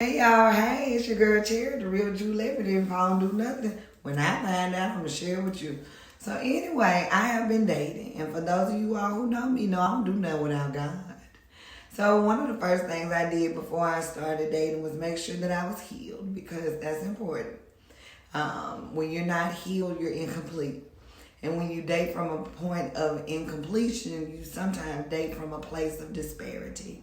Hey y'all, hey, it's your girl Cherry, the real Jew Liberty. If I don't do nothing, when I find out, I'm gonna share with you. So anyway, I have been dating, and for those of you all who know me, know I don't do nothing without God. So one of the first things I did before I started dating was make sure that I was healed, because that's important. When you're not healed, you're incomplete. And when you date from a point of incompletion, you sometimes date from a place of disparity.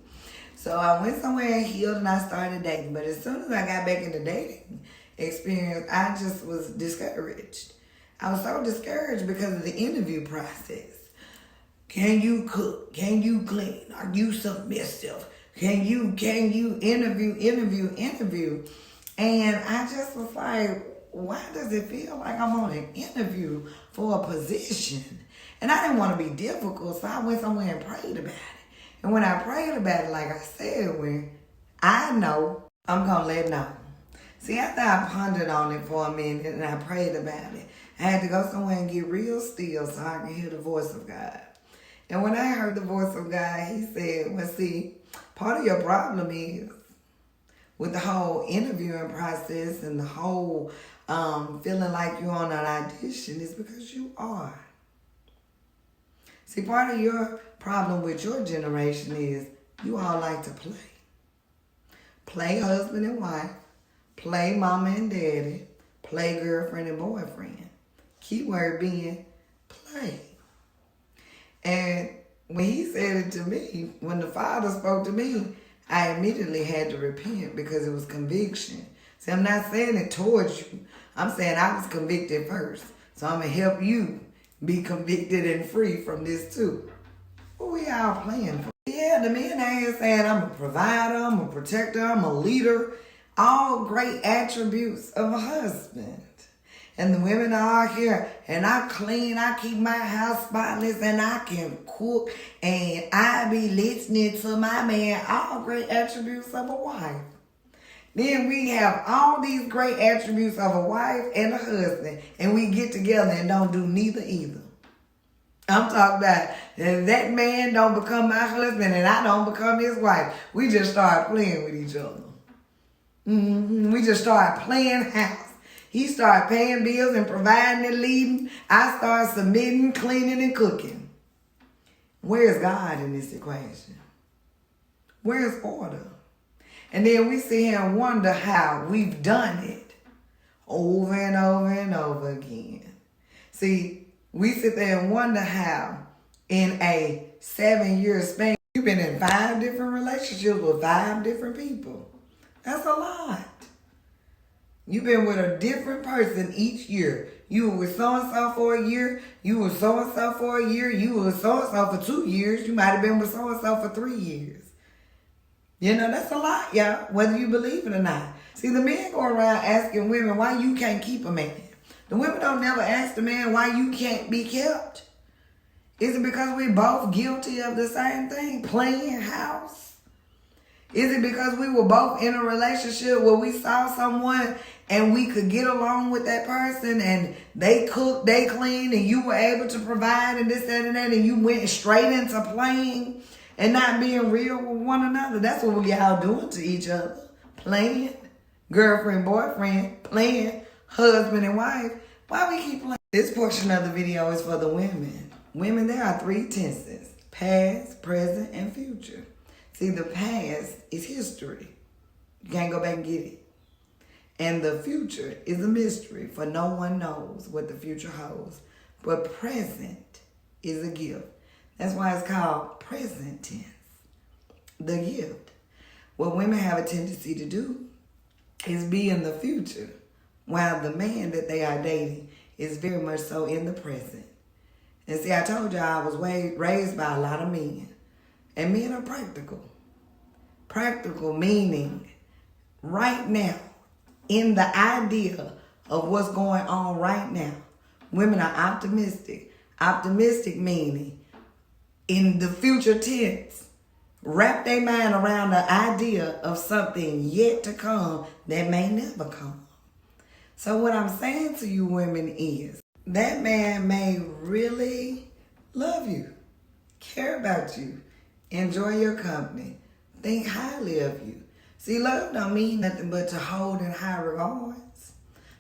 So I went somewhere and healed and I started dating. But as soon as I got back into dating experience, I just was discouraged. I was so discouraged because of the interview process. Can you cook? Can you clean? Are you submissive? Can you interview? And I just was like, why does it feel like I'm on an interview for a position? And I didn't want to be difficult, so I went somewhere and prayed about it. And when I prayed about it, like I said, when I know, I'm going to let know. See, after I pondered on it for a minute and I prayed about it, I had to go somewhere and get real still so I could hear the voice of God. And when I heard the voice of God, he said, well, see, part of your problem is with the whole interviewing process and the whole feeling like you're on an audition is because you are. See, part of your problem with your generation is you all like to play. Play husband and wife, play mama and daddy, play girlfriend and boyfriend. Keyword being play. And when he said it to me, when the Father spoke to me, I immediately had to repent because it was conviction. See, I'm not saying it towards you. I'm saying I was convicted first. So I'm going to help you be convicted and free from this too. What we all playing for? Yeah, the men out here saying I'm a provider, I'm a protector, I'm a leader. All great attributes of a husband. And the women are here, and I clean, I keep my house spotless, and I can cook, and I be listening to my man. All great attributes of a wife. Then we have all these great attributes of a wife and a husband, and we get together and don't do neither either. I'm talking about that man don't become my husband and I don't become his wife. We just start playing with each other. We just start playing house. He started paying bills and providing and leading. I started submitting, cleaning, and cooking. Where's God in this equation? Where's order? And then we sit here and wonder how we've done it over and over and over again. See, we sit there and wonder how in a 7-year span, you've been in 5 different relationships with 5 different people. That's a lot. You've been with a different person each year. You were with so-and-so for a year. You were so-and-so for a year. You were with so-and-so for 2 years. You might have been with so-and-so for 3 years. You know, that's a lot, y'all, whether you believe it or not. See, the men go around asking women why you can't keep a man. The women don't never ask the man why you can't be kept. Is it because we're both guilty of the same thing, playing house? Is it because we were both in a relationship where we saw someone and we could get along with that person and they cooked, they cleaned, and you were able to provide and this, that, and that, and you went straight into playing and not being real with one another? That's what we all doing to each other. Playing, girlfriend, boyfriend, playing, husband and wife. Why we keep playing? This portion of the video is for the women. Women, there are 3 tenses: past, present, and future. See, the past is history. You can't go back and get it. And the future is a mystery, for no one knows what the future holds. But present is a gift. That's why it's called present tense. The gift. What women have a tendency to do is be in the future, while the man that they are dating is very much so in the present. And see, I told you I was raised by a lot of men. And men are practical. Practical meaning right now, in the idea of what's going on right now. Women are optimistic. Optimistic meaning in the future tense. Wrap their mind around the idea of something yet to come that may never come. So what I'm saying to you women is, that man may really love you, care about you, enjoy your company, think highly of you. See, love don't mean nothing but to hold in high regards,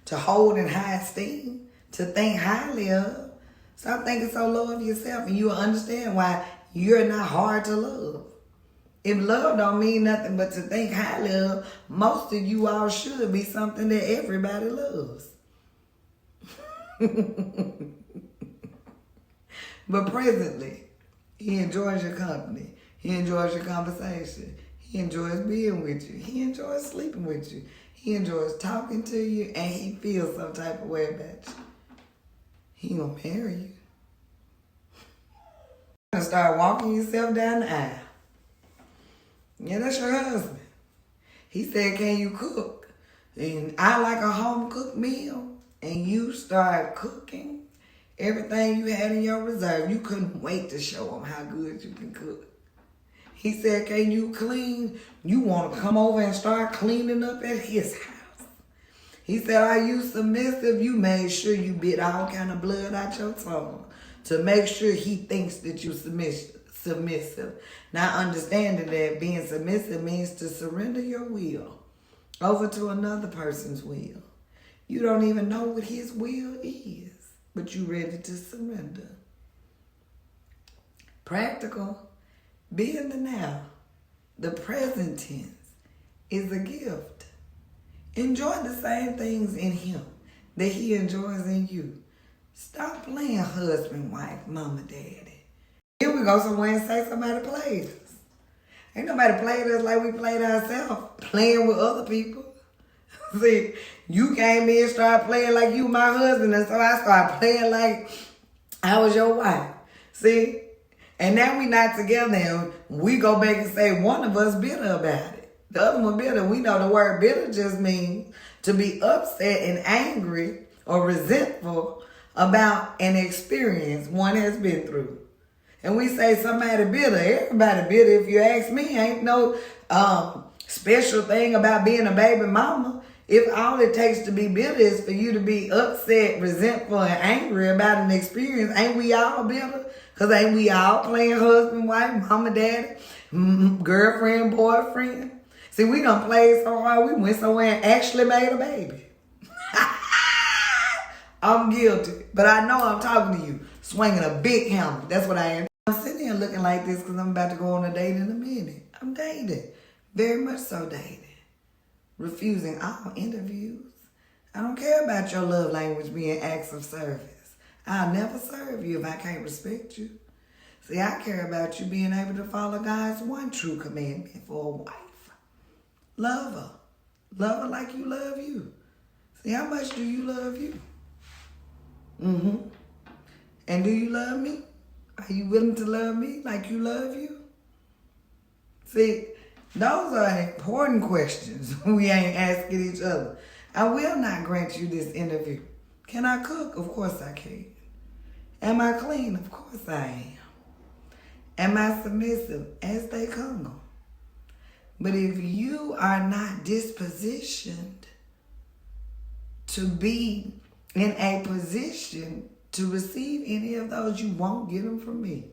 to hold in high esteem, to think highly of. Stop thinking so low of yourself and you will understand why you're not hard to love. If love don't mean nothing but to think highly of, most of you all should be something that everybody loves. But presently, he enjoys your company. He enjoys your conversation. He enjoys being with you. He enjoys sleeping with you. He enjoys talking to you, and he feels some type of way about you. He gonna marry you. You're gonna start walking yourself down the aisle. Yeah, that's your husband. He said, can you cook? And I like a home-cooked meal. And you start cooking everything you had in your reserve. You couldn't wait to show him how good you can cook. He said, can you clean? You want to come over and start cleaning up at his house. He said, are you submissive? You made sure you bit all kind of blood out your tongue to make sure he thinks that you're submissive. Now understanding that being submissive means to surrender your will over to another person's will. You don't even know what his will is, but you're ready to surrender. Practical. Be in the now. The present tense is a gift. Enjoy the same things in him that he enjoys in you. Stop playing husband, wife, mama, daddy. Here we go somewhere and say somebody played us. Ain't nobody played us like we played ourselves, playing with other people. See, you came in and started playing like you my husband, and so I started playing like I was your wife. See? And now we not together, and we go back and say one of us bitter about it. The other one bitter. We know the word bitter just means to be upset and angry or resentful about an experience one has been through. And we say somebody bitter. Everybody bitter, if you ask me. Ain't no special thing about being a baby mama. If all it takes to be bitter is for you to be upset, resentful, and angry about an experience, ain't we all bitter? Because ain't we all playing husband, wife, mama, daddy, girlfriend, boyfriend? See, we done played so hard, we went somewhere and actually made a baby. I'm guilty. But I know I'm talking to you, swinging a big hammer. That's what I am. I'm sitting here looking like this because I'm about to go on a date in a minute. I'm dating. Very much so dating. Refusing all interviews. I don't care about your love language being acts of service. I'll never serve you if I can't respect you. See, I care about you being able to follow God's one true commandment for a wife. Love her. Love her like you love you. See, how much do you love you? And do you love me? Are you willing to love me like you love you? See, those are important questions we ain't asking each other. I will not grant you this interview. Can I cook? Of course I can. Am I clean? Of course I am. Am I submissive? As they come. But if you are not dispositioned to be in a position to receive any of those, you won't get them from me.